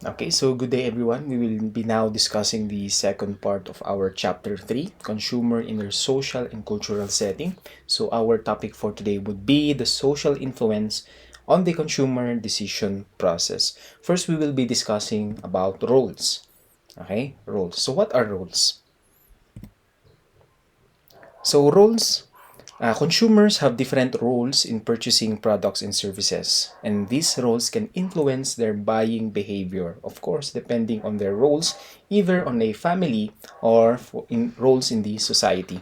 Okay, so good day everyone. We will be now discussing the second part of our chapter 3, consumer in their social and cultural setting. So our topic for today would be the social influence on the consumer decision process. First, we will be discussing about roles. Okay, roles. So what are roles? So roles, consumers have different roles in purchasing products and services, and these roles can influence their buying behavior, of course, depending on their roles, either on a family or in roles in the society.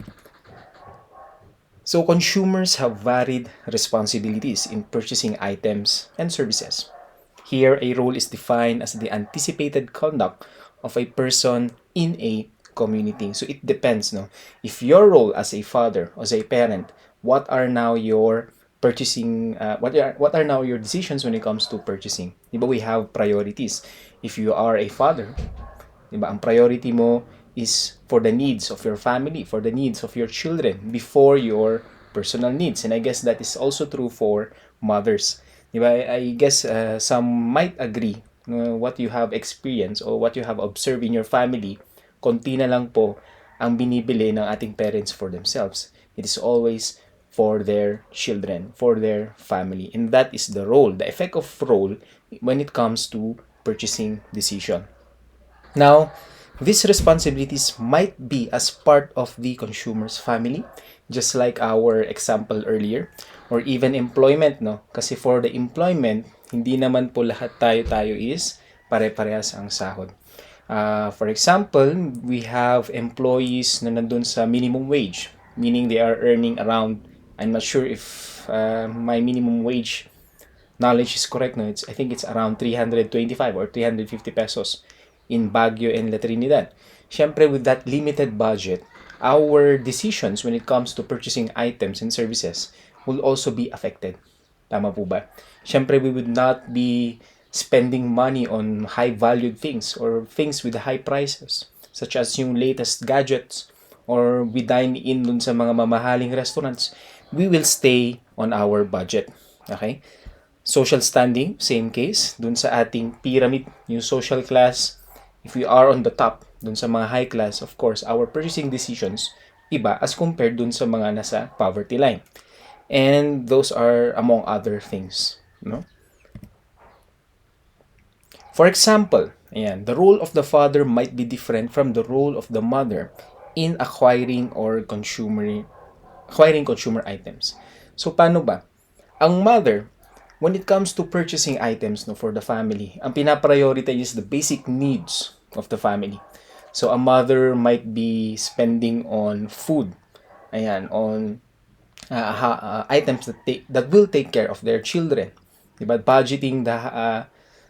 So consumers have varied responsibilities in purchasing items and services. Here, a role is defined as the anticipated conduct of a person in a community. So it depends, no? If your role as a father, as a parent, what are now your purchasing, what are now your decisions when it comes to purchasing? Diba we have priorities. If you are a father, diba ang priority mo is for the needs of your family, for the needs of your children, before your personal needs. And I guess that is also true for mothers. Diba? I guess some might agree what you have experienced or what you have observed in your family, konti na lang po ang binibili ng ating parents for themselves. It is always for their children, for their family. And that is the role, the effect of role when it comes to purchasing decision. Now, these responsibilities might be as part of the consumer's family, just like our example earlier, or even employment, no? Kasi for the employment, hindi naman po lahat tayo is pare-parehas ang sahod. For example, we have employees na nandun sa minimum wage, meaning they are earning around, I'm not sure if my minimum wage knowledge is correct, no? I think it's around 325 or 350 pesos in Baguio and La Trinidad. Siyempre, with that limited budget, our decisions when it comes to purchasing items and services will also be affected. Tama po ba? Siyempre, we would not be spending money on high-valued things or things with high prices, such as yung latest gadgets, or we dine in dun sa mga mamahaling restaurants. We will stay on our budget. Okay? Social standing, same case. Dun sa ating pyramid, yung social class, if we are on the top, dun sa mga high class, of course, our purchasing decisions, iba as compared dun sa mga nasa poverty line. And those are among other things. No? For example, ayan, the role of the father might be different from the role of the mother in acquiring consumer items. So paano ba? Ang mother, when it comes to purchasing items, no, for the family, ang pinaprioritize is the basic needs of the family. So a mother might be spending on food, ayan, on items that will take care of their children. Diba? Budgeting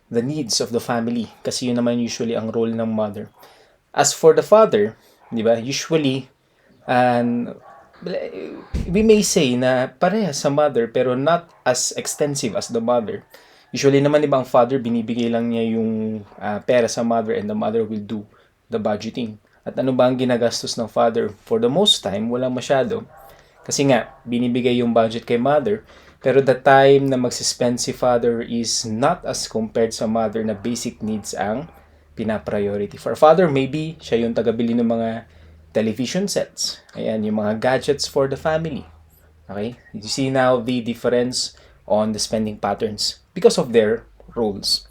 the needs of the family, kasi yun naman usually ang role ng mother. As for the father, diba? Usually we may say na parehas sa mother pero not as extensive as the mother. Usually naman diba ang father binibigay lang niya yung pera sa mother and the mother will do the budgeting. At ano ba ang ginagastos ng father? For the most time, walang masyado. Kasi nga, binibigay yung budget kay mother, pero the time na magsispend si father is not as compared sa mother na basic needs ang pinapriority. For father, maybe siya yung tagabili ng mga television sets. Ayan, yung mga gadgets for the family. Okay? You see now the difference on the spending patterns because of their roles.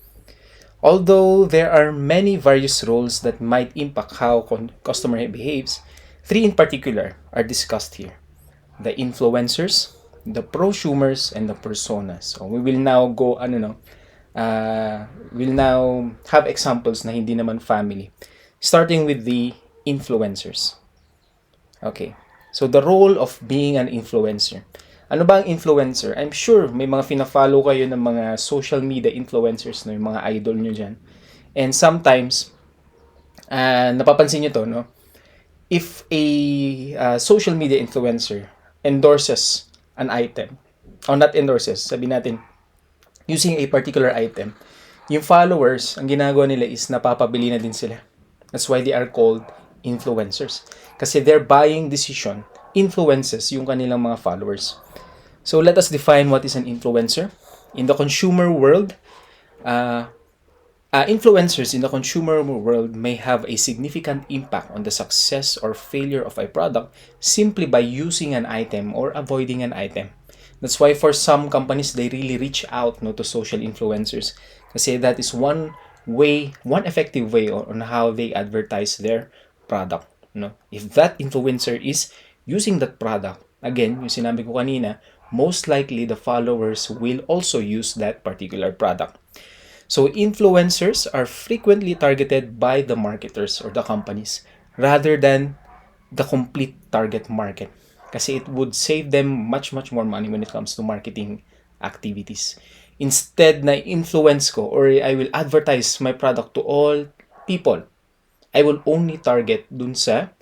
Although there are many various roles that might impact how customer behaves, three in particular are discussed here. The influencers, the prosumers, and the personas. So we will now go, we'll now have examples na hindi naman family. Starting with the influencers. Okay. So the role of being an influencer. Ano ba ang influencer? I'm sure may mga fina-follow kayo ng mga social media influencers, no, yung mga idol nyo dyan. And sometimes, napapansin nyo to, no? If a social media influencer endorses an item, or not endorses, sabi natin, using a particular item, yung followers, ang ginagawa nila is napapabili na din sila. That's why they are called influencers. Kasi their buying decision influences yung kanilang mga followers. So let us define what is an influencer. In the consumer world, Influencers in the consumer world may have a significant impact on the success or failure of a product simply by using an item or avoiding an item. That's why for some companies, they really reach out no, to social influencers. Kasi that is one way, one effective way on how they advertise their product. No? If that influencer is using that product, again, yung sinabi ko kanina, most likely the followers will also use that particular product. So influencers are frequently targeted by the marketers or the companies rather than the complete target market. Kasi it would save them much more money when it comes to marketing activities. Instead na influence ko or I will advertise my product to all people, I will only target dun sa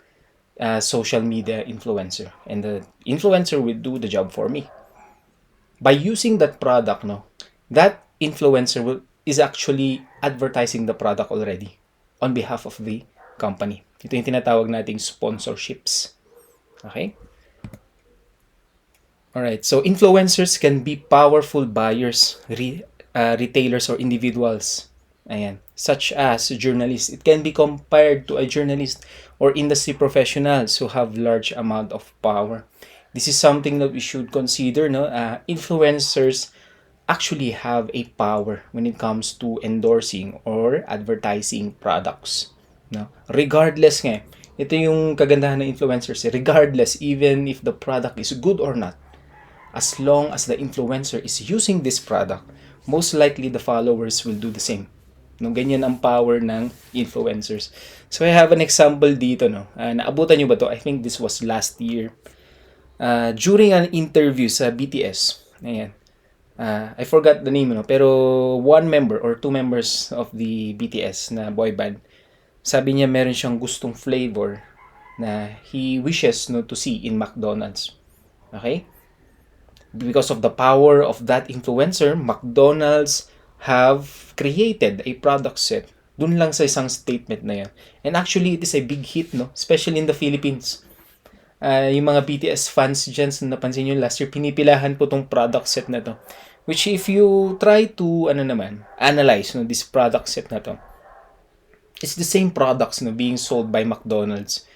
social media influencer. And the influencer will do the job for me. By using that product, no, that influencer is actually advertising the product already on behalf of the company. Ito yung tinatawag nating sponsorships. Okay? Alright, so influencers can be powerful buyers, retailers, or individuals. Ayan. Such as journalists. It can be compared to a journalist or industry professionals who have large amount of power. This is something that we should consider. No? Influencers actually have a power when it comes to endorsing or advertising products. No? Regardless nga, ito yung kagandahan ng influencers. Regardless, even if the product is good or not, as long as the influencer is using this product, most likely the followers will do the same. No, ganyan ang power ng influencers. So I have an example dito. No? Naabutan nyo ba to? I think this was last year. During an interview sa BTS, ayan, I forgot the name, no? Pero one member or two members of the BTS na boy band, sabi niya meron siyang gustong flavor na he wishes no, to see in McDonald's. Okay? Because of the power of that influencer, McDonald's have created a product set dun lang sa isang statement na yan. And actually, it is a big hit, no? Especially in the Philippines. Yung mga BTS fans dyan, napansin nyo last year, pinipilahan po tong product set na to. Which if you try to, analyze no, this product set na to, it's the same products no, being sold by McDonald's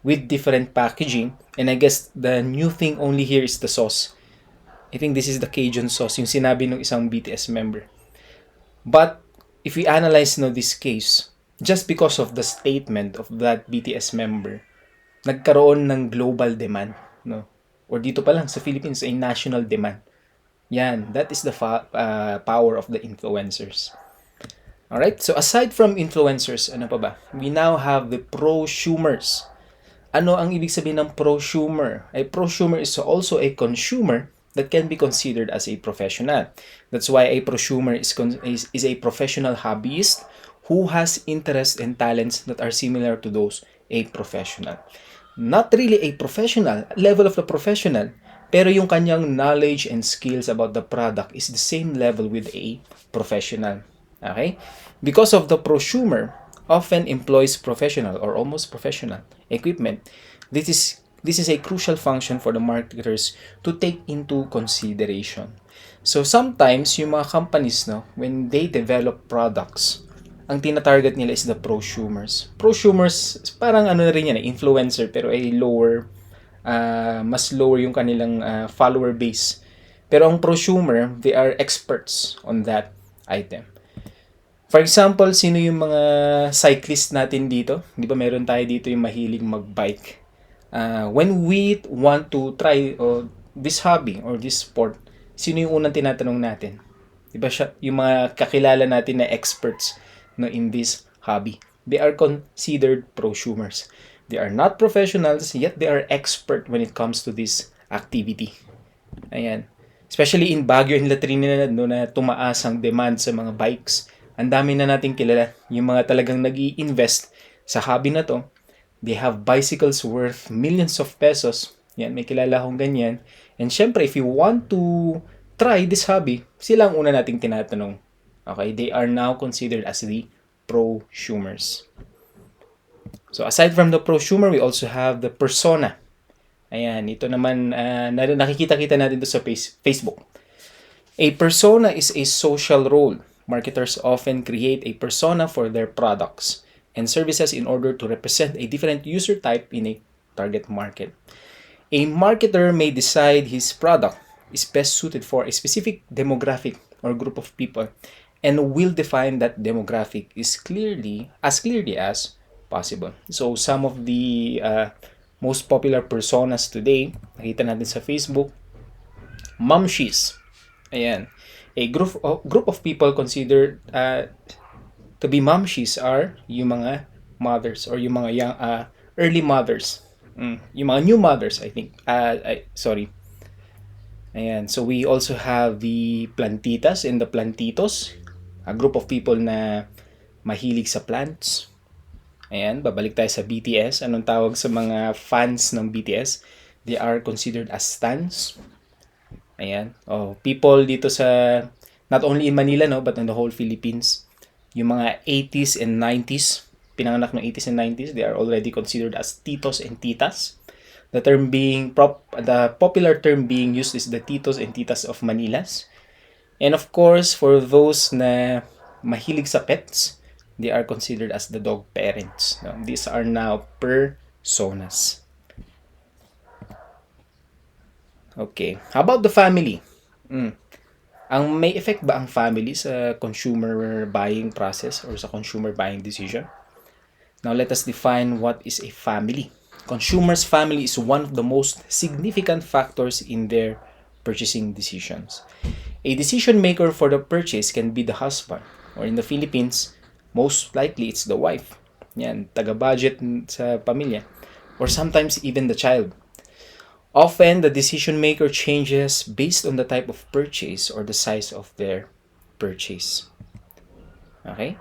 with different packaging. And I guess the new thing only here is the sauce. I think this is the Cajun sauce, yung sinabi ng isang BTS member. But if we analyze no, this case, just because of the statement of that BTS member, nagkaroon ng global demand, no? Or dito pa lang sa Philippines ay national demand. Yan, that is the power of the influencers. Alright, so aside from influencers, ano pa ba? We now have the prosumers. Ano ang ibig sabihin ng prosumer? A prosumer is also a consumer that can be considered as a professional. That's why a prosumer is a professional hobbyist who has interests and talents that are similar to those a professional. Not really a professional, level of the professional, pero yung kanyang knowledge and skills about the product is the same level with a professional. Okay? Because of the prosumer often employs professional or almost professional equipment, this is a crucial function for the marketers to take into consideration. So sometimes yung mga companies no, when they develop products, ang tina-target nila is the prosumers. Prosumers, parang ano na rin yan, influencer, pero ay lower, mas lower yung kanilang follower base. Pero ang prosumer, they are experts on that item. For example, sino yung mga cyclist natin dito? Di ba meron tayo dito yung mahilig magbike? When we want to try this hobby or this sport, sino yung unang tinatanong natin? Di ba siya, yung mga kakilala natin na experts no, in this hobby. They are considered prosumers. They are not professionals, yet they are expert when it comes to this activity. Ayan. Especially in Baguio and La Trinidad, no, na tumaas ang demand sa mga bikes. Ang dami na nating kilala. Yung mga talagang nag-i-invest sa hobby na to. They have bicycles worth millions of pesos. Yan, may kilala akong ganyan. And syempre, if you want to try this hobby, sila ang una nating tinatanong. Okay, they are now considered as the prosumers. So aside from the prosumer, we also have the persona. Ayan, ito naman nakikita-kita natin to sa Facebook. A persona is a social role Marketers often create a persona for their products and services in order to represent a different user type in a target market. A marketer may decide his product is best suited for a specific demographic or group of people and will define that demographic is clearly as possible. So some of the most popular personas today, nakita natin sa Facebook, Mumshies. Ayan. A group of people considered to be mumshies are yung mga mothers or yung mga young, early mothers. Yung mga new mothers, I think. Sorry. Ayan. So we also have the plantitas and the plantitos. A group of people na mahilig sa plants. Ayan. Babalik tayo sa BTS. Anong tawag sa mga fans ng BTS? They are considered as stans. Ayan. Oh, people dito sa, not only in Manila, no, but in the whole Philippines. Yung mga 80s and 90s, pinanganak ng 80s and 90s, they are already considered as titos and titas. The popular term being used is the titos and titas of Manilas. And of course, for those na mahilig sa pets, they are considered as the dog parents. No? These are now personas. Okay. How about the family? Ang may effect ba ang family sa consumer buying process or sa consumer buying decision? Now, let us define what is a family. Consumer's family is one of the most significant factors in their purchasing decisions. A decision maker for the purchase can be the husband, or in the Philippines, most likely it's the wife. Yan, taga-budget sa pamilya. Or sometimes even the child. Often, the decision maker changes based on the type of purchase or the size of their purchase. Okay?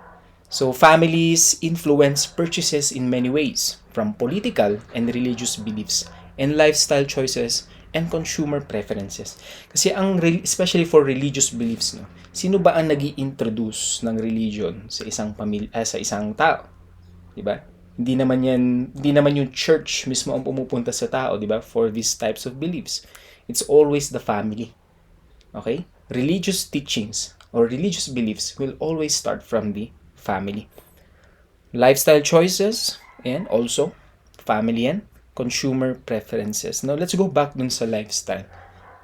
So, families influence purchases in many ways, from political and religious beliefs and lifestyle choices and consumer preferences. Kasi especially for religious beliefs, no, sino ba ang nag-i-introduce ng religion sa isang sa isang tao? 'Di ba? Hindi naman yung church mismo ang pumupunta sa tao, di ba? For these types of beliefs. It's always the family. Okay? Religious teachings or religious beliefs will always start from the family. Lifestyle choices, and also family and consumer preferences. Now, let's go back dun sa lifestyle.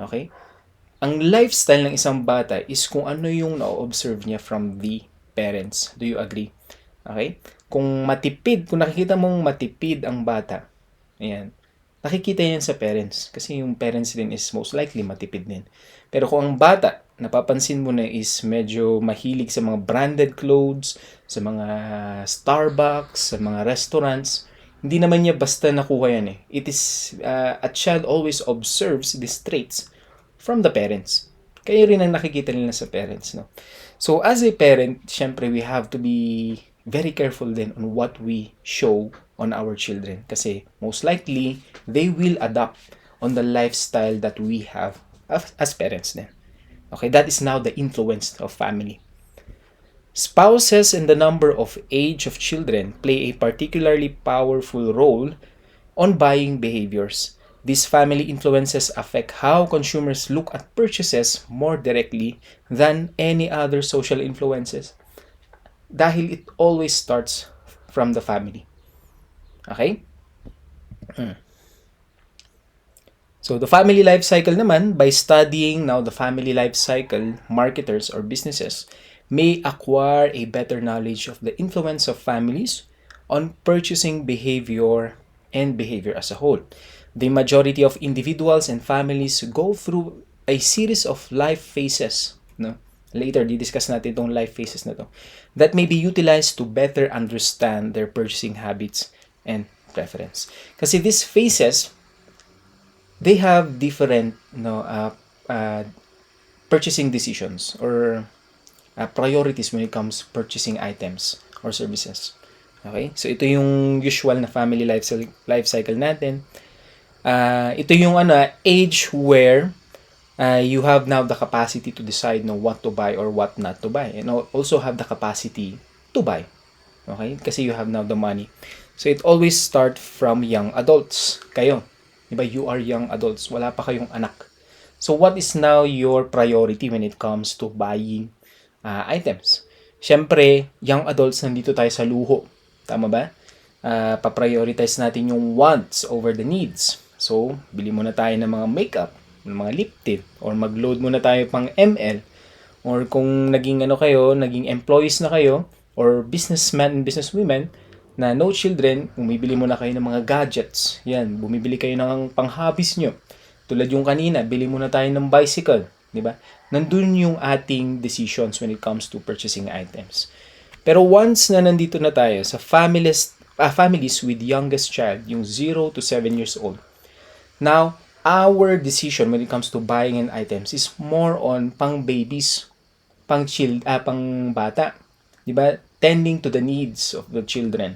Okay? Ang lifestyle ng isang bata is kung ano yung na-observe niya from the parents. Do you agree? Okay? Kung nakikita mong matipid ang bata, ayan, nakikita yan sa parents. Kasi yung parents din is most likely matipid din. Pero kung ang bata, napapansin mo na is medyo mahilig sa mga branded clothes, sa mga Starbucks, sa mga restaurants, hindi naman niya basta nakuha yan eh. It is, a child always observes these traits from the parents. Kaya rin ang nakikita nila sa parents, no? So, as a parent, syempre, we have to be very careful then on what we show on our children kasi most likely they will adapt on the lifestyle that we have as parents then. Okay, that is now the influence of family. Spouses and the number of age of children play a particularly powerful role on buying behaviors. These family influences affect how consumers look at purchases more directly than any other social influences. Dahil it always starts from the family. Okay? So, the family life cycle naman, by studying now the family life cycle, marketers or businesses may acquire a better knowledge of the influence of families on purchasing behavior and behavior as a whole. The majority of individuals and families go through a series of life phases, no? Later, di-discuss natin itong life phases na to, that may be utilized to better understand their purchasing habits and preference. Kasi these phases, they have different purchasing decisions or priorities when it comes to purchasing items or services. Okay? So, ito yung usual na family life cycle natin. Ito yung age where you have now the capacity to decide what to buy or what not to buy. And also have the capacity to buy. Okay? Kasi you have now the money. So, it always start from young adults. Kayo. Diba? You are young adults. Wala pa kayong anak. So, what is now your priority when it comes to buying items. Siyempre, young adults, nandito tayo sa luho. Tama ba? Pa-prioritize natin yung wants over the needs. So, bili muna tayo ng mga makeup, ng mga lip tint, or mag-load muna tayo pang ML. Or kung naging ano kayo, naging employees na kayo, or businessmen and businesswomen, na no children, bumibili muna kayo ng mga gadgets. Yan, bumibili kayo ng pang-hobbies nyo. Tulad yung kanina, bili muna tayo ng bicycle. Di ba? Nandun yung ating decisions when it comes to purchasing items. Pero once na nandito na tayo sa families with youngest child, yung 0 to 7 years old, now, our decision when it comes to buying an items is more on pang babies, pang bata. 'Di ba? Tending to the needs of the children.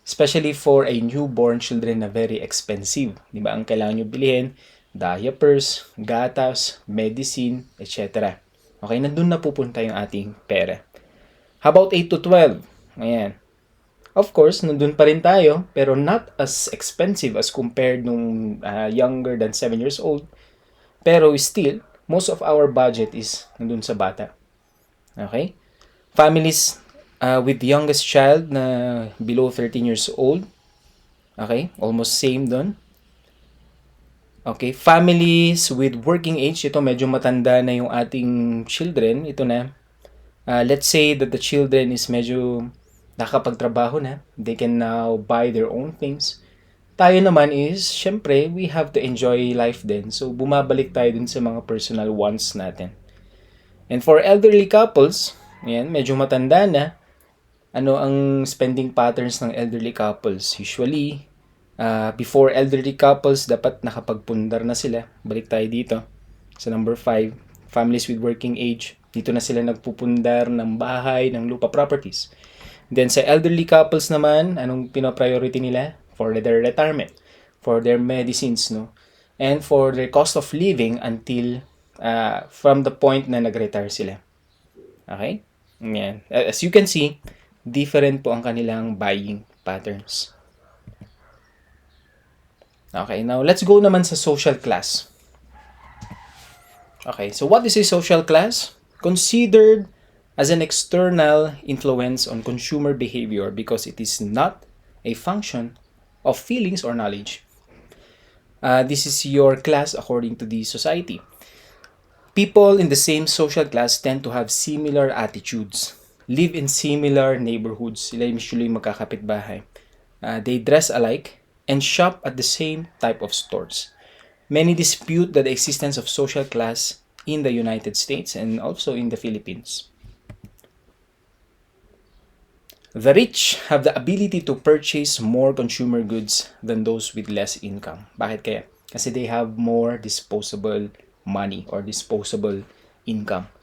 Especially for a newborn children na very expensive. 'Di ba? Ang kailangan nyo bilhin, diapers, gatas, medicine, etc. Okay, nandun na pupunta yung ating pera. How about 8 to 12? Ayan. Of course, nandun pa rin tayo, pero not as expensive as compared nung younger than 7 years old. Pero still, most of our budget is nandun sa bata. Okay? Families with the youngest child na below 13 years old. Okay? Almost same doon. Okay? Families with working age. Ito medyo matanda na yung ating children. Ito na. Let's say that the children is medyo nakapagtrabaho na. They can now buy their own things. Tayo naman is, syempre, we have to enjoy life din. So, bumabalik tayo dun sa mga personal wants natin. And for elderly couples, yan, medyo matanda na, ano ang spending patterns ng elderly couples? Usually, before elderly couples, dapat nakapagpundar na sila. Balik tayo dito sa number 5, families with working age. Dito na sila nagpupundar ng bahay, ng lupa properties. Then sa elderly couples naman, anong pinapriority nila? For their retirement, for their medicines, no? And for their cost of living until from the point na nag-retire sila. Okay? Yan. As you can see, different po ang kanilang buying patterns. Okay, now let's go naman sa social class. Okay, so what is a social class? Considered as an external influence on consumer behavior because it is not a function of feelings or knowledge. This is your class according to the society. People in the same social class tend to have similar attitudes, live in similar neighborhoods. Sila usually magkakapitbahay. They dress alike and shop at the same type of stores. Many dispute the existence of social class in the United States and also in the Philippines. The rich have the ability to purchase more consumer goods than those with less income. Bakit kaya? Kasi they have more disposable money or disposable income.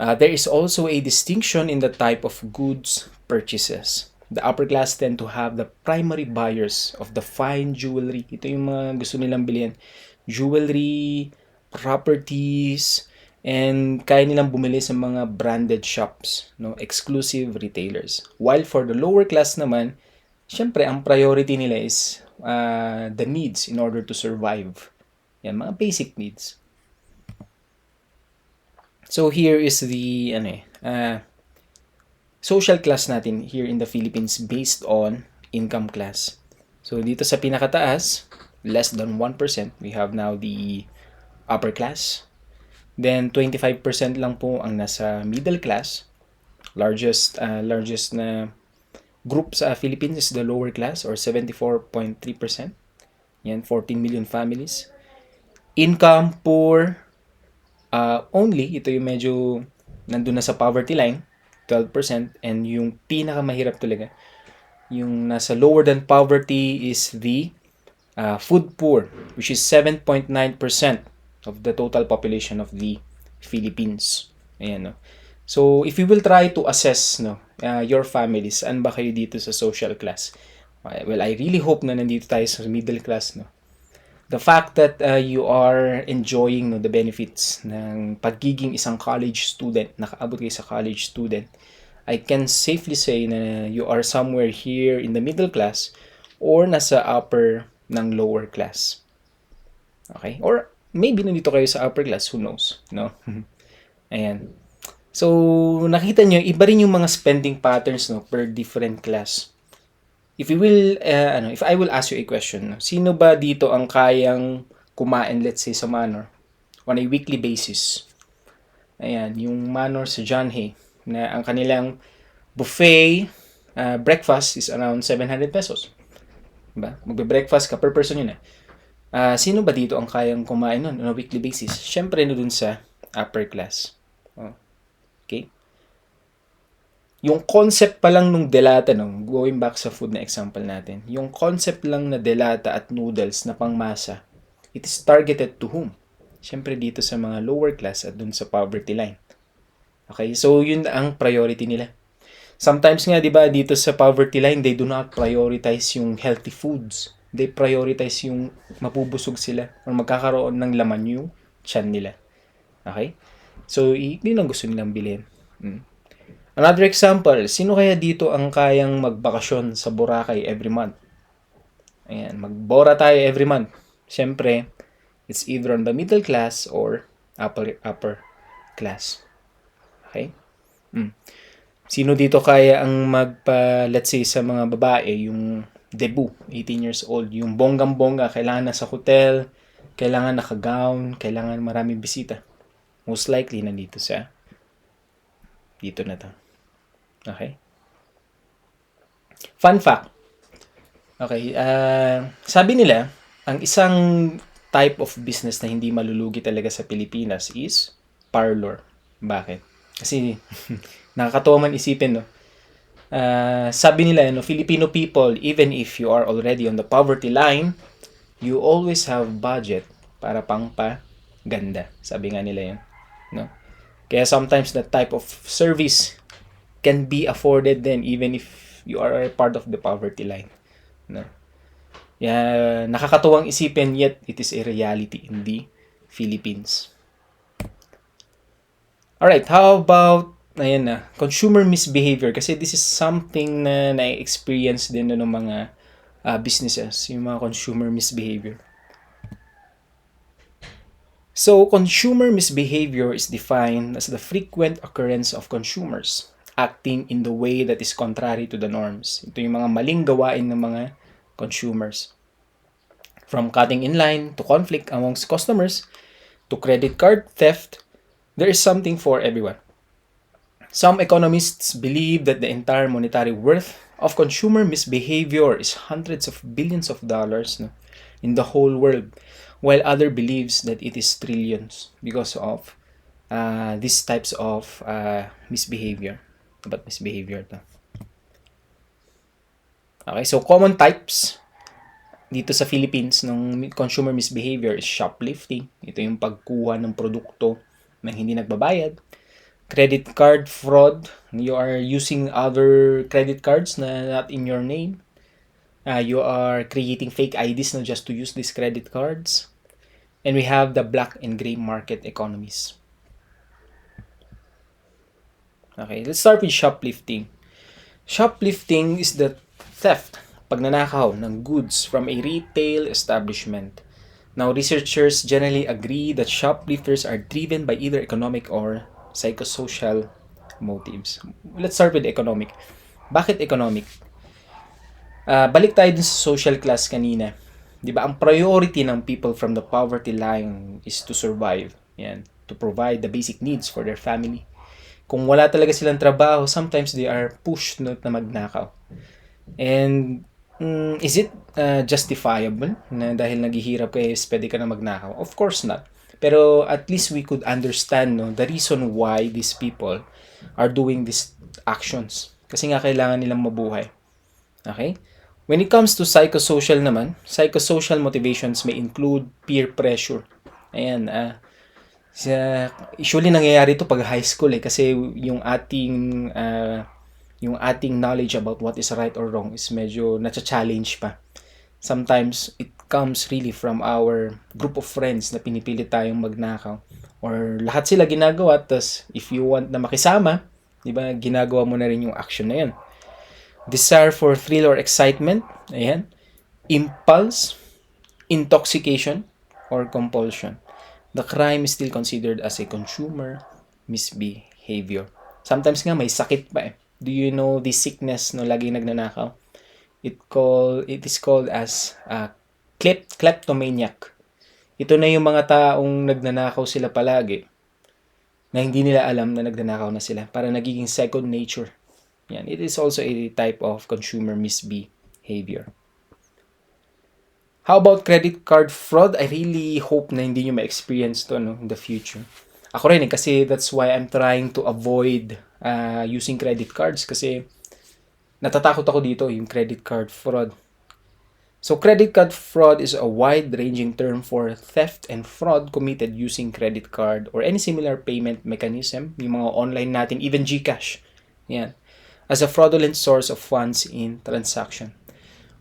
There is also a distinction in the type of goods purchases. The upper class tend to have the primary buyers of the fine jewelry. Ito yung mga gusto nilang bilhin. Jewelry, properties, and kaya nilang bumili sa mga branded shops, no, exclusive retailers. While for the lower class naman, syempre ang priority nila is the needs in order to survive. Yan, mga basic needs. So here is the social class natin here in the Philippines based on income class. So dito sa pinakataas, less than 1%, we have now the upper class. Then 25% lang po ang nasa middle class. Largest na group sa Philippines is the lower class or 74.3%. Yan, 14 million families. Income poor only, ito yung medyo nandun na sa poverty line, 12%, and yung pinakamahirap talaga, yung nasa lower than poverty is the food poor, which is 7.9% of the total population of the Philippines. Ayan, no? So, if you will try to assess your families, saan ba kayo dito sa social class? Well, I really hope na nandito tayo sa middle class. No? The fact that you are enjoying the benefits ng pagiging isang college student, nakaabot kayo sa college student, I can safely say na you are somewhere here in the middle class or nasa upper ng lower class. Okay? Or maybe nandito kayo sa upper class, who knows, no? Ayan. So, nakita nyo, iba rin yung mga spending patterns no, per different class. If you will, if I will ask you a question, no, sino ba dito ang kayang kumain, let's say, sa Manor on a weekly basis? Ayan, yung Manor sa John Hay, na ang kanilang buffet breakfast is around 700 pesos. Diba? Magbe-breakfast ka per person yun eh. Sino ba dito ang kayang kumain nun on a weekly basis? Siyempre, no dun sa upper class. Okay? Yung concept pa lang nung delata, no, going back sa food na example natin, yung concept lang na delata at noodles na pangmasa, it is targeted to whom? Siyempre dito sa mga lower class at dun sa poverty line. Okay? So, yun ang priority nila. Sometimes nga, di ba, dito sa poverty line, they do not prioritize yung healthy foods. They prioritize yung mapubusog sila or magkakaroon ng laman yung tiyan nila. Okay? So, yun ang gusto nilang bilhin. Another example, sino kaya dito ang kayang magbakasyon sa Boracay every month? Ayan, magbora tayo every month. Siyempre, it's either on the middle class or upper class. Okay? Sino dito kaya ang let's say sa mga babae, yung debut, 18 years old, yung bonggang-bongga, kailangan na sa hotel, kailangan naka-gown, kailangan maraming bisita. Most likely, nandito sa dito na to. Okay? Fun fact. Okay, sabi nila, ang isang type of business na hindi malulugi talaga sa Pilipinas is parlor. Bakit? Kasi nakakatawa man isipin, no? Sabi nila, no, Filipino people, even if you are already on the poverty line, you always have budget para pangpaganda. Sabi nga nila yun. No? Kaya sometimes that type of service can be afforded then even if you are part of the poverty line. No? Nakakatuwang isipin, yet it is a reality in the Philippines. Alright, how about consumer misbehavior? Kasi this is something na na-experience din ng mga businesses, yung mga consumer misbehavior. So, consumer misbehavior is defined as the frequent occurrence of consumers acting in the way that is contrary to the norms. Ito yung mga maling gawain ng mga consumers. From cutting in line to conflict amongst customers to credit card theft, there is something for everyone. Some economists believe that the entire monetary worth of consumer misbehavior is hundreds of billions of dollars in the whole world, while other believes that it is trillions because of these types of misbehavior. About misbehavior to. Okay, so common types dito sa Philippines ng consumer misbehavior is shoplifting. Ito yung pagkuha ng produkto na hindi nagbabayad. Credit card fraud. You are using other credit cards na not in your name. You are creating fake IDs na just to use these credit cards. And we have the black and gray market economies. Okay, let's start with shoplifting. Shoplifting is the theft, pagnanakaw ng goods from a retail establishment. Now, researchers generally agree that shoplifters are driven by either economic or psychosocial motives. Let's start with economic. Bakit economic? Balik tayo dun sa social class kanina. 'Di ba? Ang priority ng people from the poverty line is to survive. Yan, to provide the basic needs for their family. Kung wala talaga silang trabaho, sometimes they are pushed na magnakaw. And is it justifiable na dahil naghihirap kayo, pwede ka na magnakaw? Of course not. Pero at least we could understand the reason why these people are doing these actions. Kasi nga kailangan nilang mabuhay. Okay? When it comes to psychosocial naman, psychosocial motivations may include peer pressure. Ayan, usually nangyayari ito pag high school kasi yung ating knowledge about what is right or wrong is medyo na-challenge pa. Sometimes it comes really from our group of friends na pinipilit tayong magnakaw or lahat sila ginagawa, tas if you want na makisama, di ba, ginagawa mo na rin yung action na yun. Desire for thrill or excitement, ayan, impulse, intoxication, or compulsion. The crime is still considered as a consumer misbehavior. misbehavior. Sometimes nga may sakit pa eh. Do you know the sickness no laging nagnanakaw? It is called as kleptomaniac. Ito na yung mga taong nagnanakaw sila palagi na hindi nila alam na nagnanakaw na sila para nagiging second nature. Yan. It is also a type of consumer misbehavior. How about credit card fraud? I really hope na hindi nyo ma-experience to in the future. Ako rin kasi that's why I'm trying to avoid using credit cards kasi natatakot ako dito yung credit card fraud. So credit card fraud is a wide-ranging term for theft and fraud committed using credit card or any similar payment mechanism, yung mga online natin, even GCash, yan, as a fraudulent source of funds in transaction.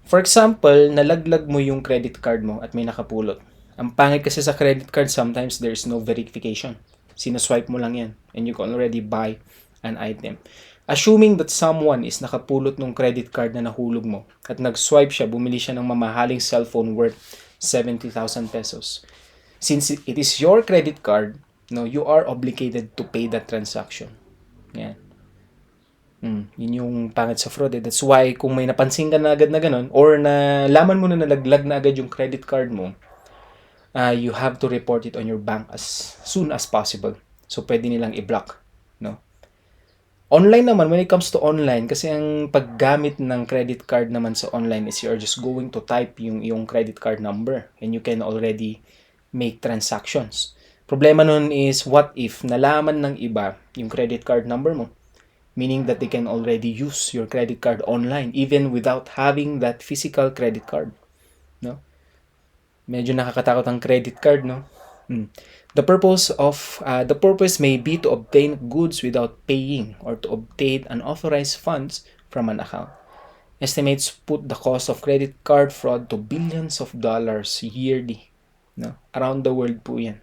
For example, nalaglag mo yung credit card mo at may nakapulot. Ang pangit kasi sa credit card, sometimes there's no verification. Sinaswipe mo lang yan and you can already buy an item. Assuming that someone is nakapulot ng credit card na nahulog mo at nag-swipe siya, bumili siya ng mamahaling cellphone worth 70,000 pesos. Since it is your credit card, you are obligated to pay that transaction. Yan. Yun yung pangit sa fraud. That's why kung may napansin ka na agad na ganun or nalaman mo na nalaglag na agad yung credit card mo, you have to report it on your bank as soon as possible. So, pwede nilang i-block. No? Online naman, when it comes to online, kasi ang paggamit ng credit card naman sa online is you're just going to type yung credit card number and you can already make transactions. Problema nun is, what if nalaman ng iba yung credit card number mo? Meaning that they can already use your credit card online even without having that physical credit card. No? Medyo nakakatakot ang credit card, no? The purpose may be to obtain goods without paying or to obtain unauthorized funds from an account. Estimates put the cost of credit card fraud to billions of dollars yearly. No? Around the world po yan.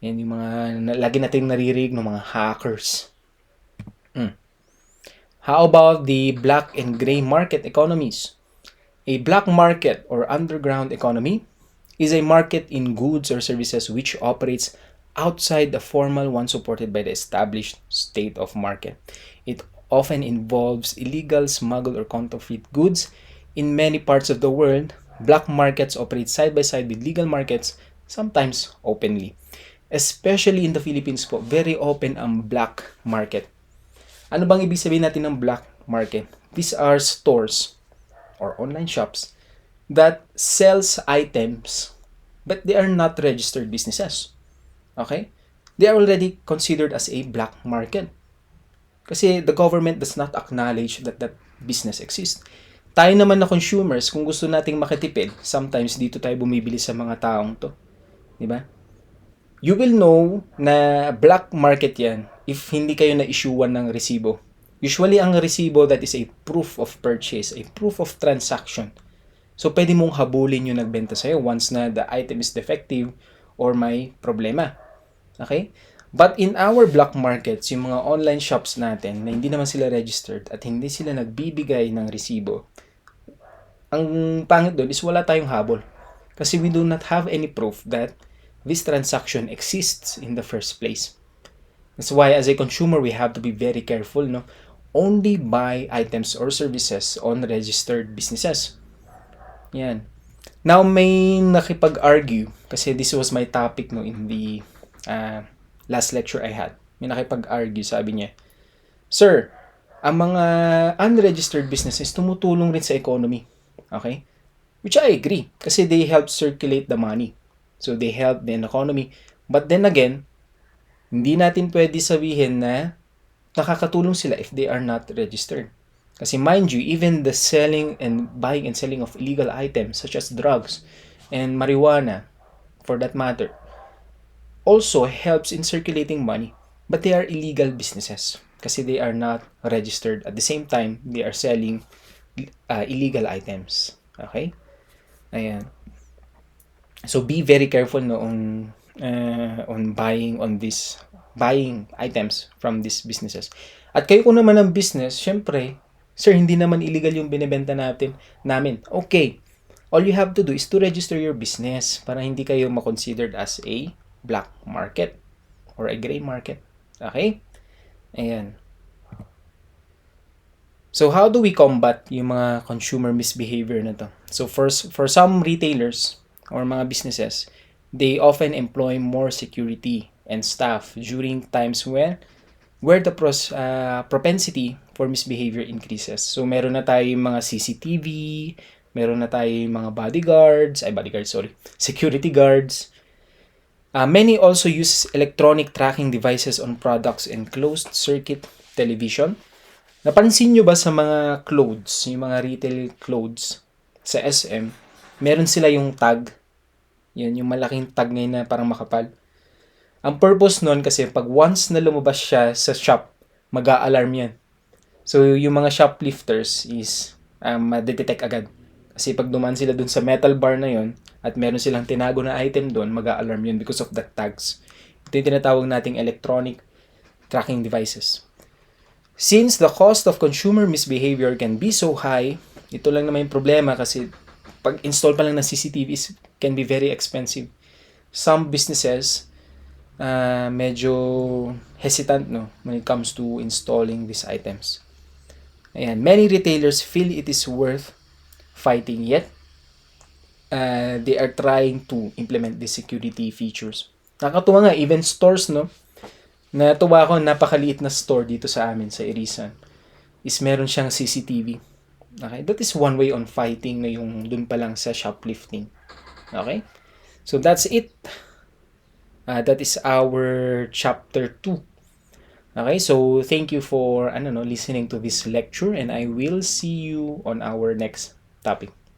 Yan yung mga lagi nating naririnig ng mga hackers. How about the black and gray market economies? A black market or underground economy is a market in goods or services which operates outside the formal one supported by the established state of market. It often involves illegal, smuggled, or counterfeit goods. In many parts of the world, black markets operate side by side with legal markets, sometimes openly. Especially in the Philippines po, very open ang black market. Ano bang ibig sabihin natin ng black market? These are stores or online shops that sells items but they are not registered businesses. Okay? They are already considered as a black market. Kasi the government does not acknowledge that that business exists. Tayo naman na consumers, kung gusto nating makatipid, sometimes dito tayo bumibili sa mga taong to. Diba? You will know na black market yan if hindi kayo na-issuean ng resibo. Usually, ang resibo, that is a proof of purchase, a proof of transaction. So, pwede mong habulin yung nagbenta sa'yo once na the item is defective or may problema. Okay? But in our black markets, yung mga online shops natin na hindi naman sila registered at hindi sila nagbibigay ng resibo, ang pangit doon is wala tayong habol. Kasi we do not have any proof that this transaction exists in the first place. That's why as a consumer, we have to be very careful, no? Only buy items or services on registered businesses. Yan. Now, may nakipag-argue, kasi this was my topic no, in the last lecture I had. May nakipag-argue, sabi niya, Sir, ang mga unregistered businesses tumutulong rin sa economy. Okay? Which I agree, kasi they help circulate the money. So, they help the economy. But then again, hindi natin pwede sabihin na nakakatulong sila if they are not registered. Kasi mind you, even the selling and buying and selling of illegal items such as drugs and marijuana, for that matter, also helps in circulating money. But they are illegal businesses kasi they are not registered. At the same time, they are selling illegal items. Okay? Ayan. So be very careful no on buying items from these businesses. At kayo kung naman ang business, syempre, sir, hindi naman illegal yung binebenta namin. Okay. All you have to do is to register your business para hindi kayo ma-considered as a black market or a gray market. Okay? Ayan. So how do we combat yung mga consumer misbehavior na to? So first, for some retailers or mga businesses, they often employ more security and staff during times where the propensity for misbehavior increases. So meron na tayong mga CCTV, meron na tayong mga security guards. Many also use electronic tracking devices on products and closed circuit television. Napansin nyo ba sa mga clothes, yung mga retail clothes sa SM, meron sila yung tag. Yan, yung malaking tag ngayon na parang makapal. Ang purpose nun kasi pag once na lumabas siya sa shop, mag-a-alarm yan. So, yung mga shoplifters is madetect agad. Kasi pag dumaan sila dun sa metal bar na yon at meron silang tinago na item dun, mag-a-alarm yun because of the tags. Ito yung tinatawag nating electronic tracking devices. Since the cost of consumer misbehavior can be so high, ito lang naman yung problema kasi pag-install pa lang ng CCTV can be very expensive. Some businesses medyo hesitant no when it comes to installing these items. Ayan, many retailers feel it is worth fighting yet they are trying to implement these security features. Nakakatuwa nga, even stores no, natuwa ako, napakaliit na store dito sa amin sa Irisan is meron siyang CCTV. Okay, that is one way on fighting na yung dun pa lang sa shoplifting. Okay, so that's it. That is our chapter 2. Okay, so thank you for listening to this lecture, and I will see you on our next topic.